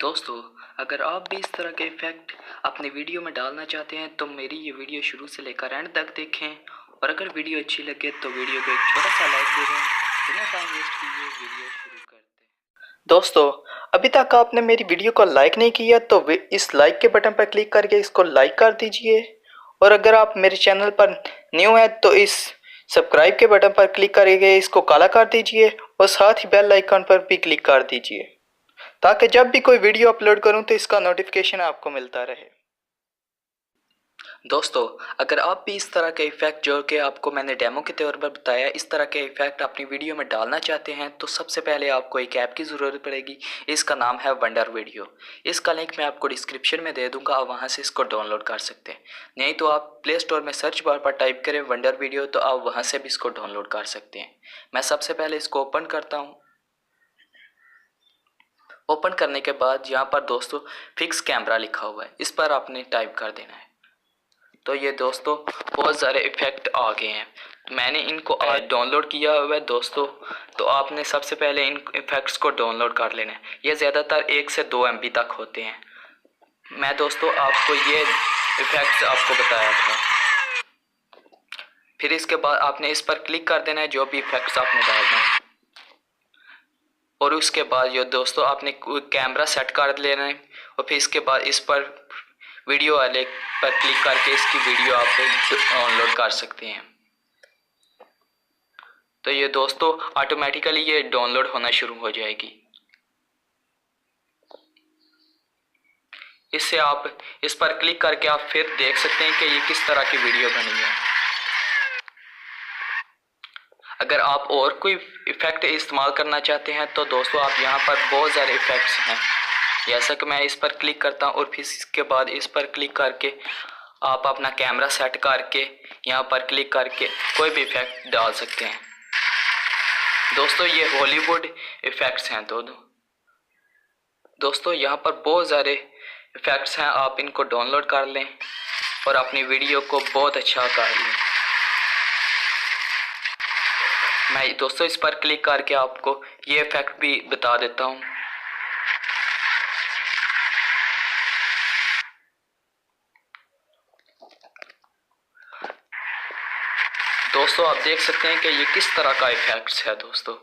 दोस्तों, अगर आप भी इस तरह के इफ़ेक्ट अपने वीडियो में डालना चाहते हैं तो मेरी ये वीडियो शुरू से लेकर एंड तक देखें। और अगर वीडियो अच्छी लगे तो वीडियो को एक छोटा सा लाइक दे दें। बिना टाइम वेस्ट किए वीडियो शुरू करते हैं। दोस्तों, अभी तक आपने मेरी वीडियो को लाइक नहीं किया तो इस लाइक के बटन पर क्लिक करके इसको लाइक कर दीजिए। और अगर आप मेरे चैनल पर न्यू हैं तो इस सब्सक्राइब के बटन पर क्लिक करके इसको काला कर दीजिए और साथ ही बेल आइकन पर भी क्लिक कर दीजिए ताकि जब भी कोई वीडियो अपलोड करूं तो इसका नोटिफिकेशन आपको मिलता रहे। दोस्तों, अगर आप भी इस तरह के इफ़ेक्ट जो कि आपको मैंने डेमो के तौर पर बताया, इस तरह के इफ़ेक्ट अपनी वीडियो में डालना चाहते हैं तो सबसे पहले आपको एक ऐप की ज़रूरत पड़ेगी। इसका नाम है वंडर वीडियो। इसका लिंक मैं आपको डिस्क्रिप्शन में दे दूंगा, आप वहां से इसको डाउनलोड कर सकते हैं। नहीं तो आप प्ले स्टोर में सर्च बार पर टाइप करें वंडर वीडियो तो आप वहाँ से भी इसको डाउनलोड कर सकते हैं। मैं सबसे पहले इसको ओपन करता हूँ। ओपन करने के बाद यहाँ पर दोस्तों फिक्स कैमरा लिखा हुआ है, इस पर आपने टाइप कर देना है। तो ये दोस्तों बहुत सारे इफ़ेक्ट आ गए हैं, मैंने इनको आज डाउनलोड किया हुआ है दोस्तों। तो आपने सबसे पहले इन इफ़ेक्ट्स को डाउनलोड कर लेना है। ये ज़्यादातर 1 से 2 MB तक होते हैं। मैं दोस्तों आपको ये इफ़ेक्ट्स आपको बताया था। फिर इसके बाद आपने इस पर क्लिक कर देना है जो भी इफ़ेक्ट्स आपने डालना है। और उसके बाद ये दोस्तों आपने कैमरा सेट कर लेना है और फिर इसके बाद इस पर वीडियो वाले पर क्लिक करके इसकी वीडियो आप डाउनलोड कर सकते हैं। तो ये दोस्तों ऑटोमेटिकली ये डाउनलोड होना शुरू हो जाएगी। इससे आप इस पर क्लिक करके आप फिर देख सकते हैं कि ये किस तरह की वीडियो बनी है। अगर आप और कोई इफ़ेक्ट इस्तेमाल करना चाहते हैं तो दोस्तों आप यहाँ पर बहुत सारे इफ़ेक्ट्स हैं। जैसा कि मैं इस पर क्लिक करता हूँ और फिर इसके बाद इस पर क्लिक करके आप अपना कैमरा सेट करके यहाँ पर क्लिक करके कोई भी इफ़ेक्ट डाल सकते हैं। दोस्तों ये हॉलीवुड इफ़ेक्ट्स हैं। तो दोस्तों यहाँ पर बहुत सारे इफ़ेक्ट्स हैं, आप इनको डाउनलोड कर लें और अपनी वीडियो को बहुत अच्छा कर लें। मैं दोस्तों इस पर क्लिक करके आपको ये इफ़ेक्ट भी बता देता हूँ। दोस्तों आप देख सकते हैं कि ये किस तरह का इफ़ेक्ट्स है। दोस्तों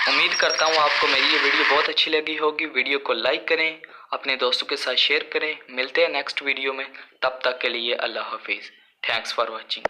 उम्मीद करता हूँ आपको मेरी ये वीडियो बहुत अच्छी लगी होगी। वीडियो को लाइक करें, अपने दोस्तों के साथ शेयर करें। मिलते हैं नेक्स्ट वीडियो में, तब तक के लिए अल्लाह हाफिज़। Thanks for watching.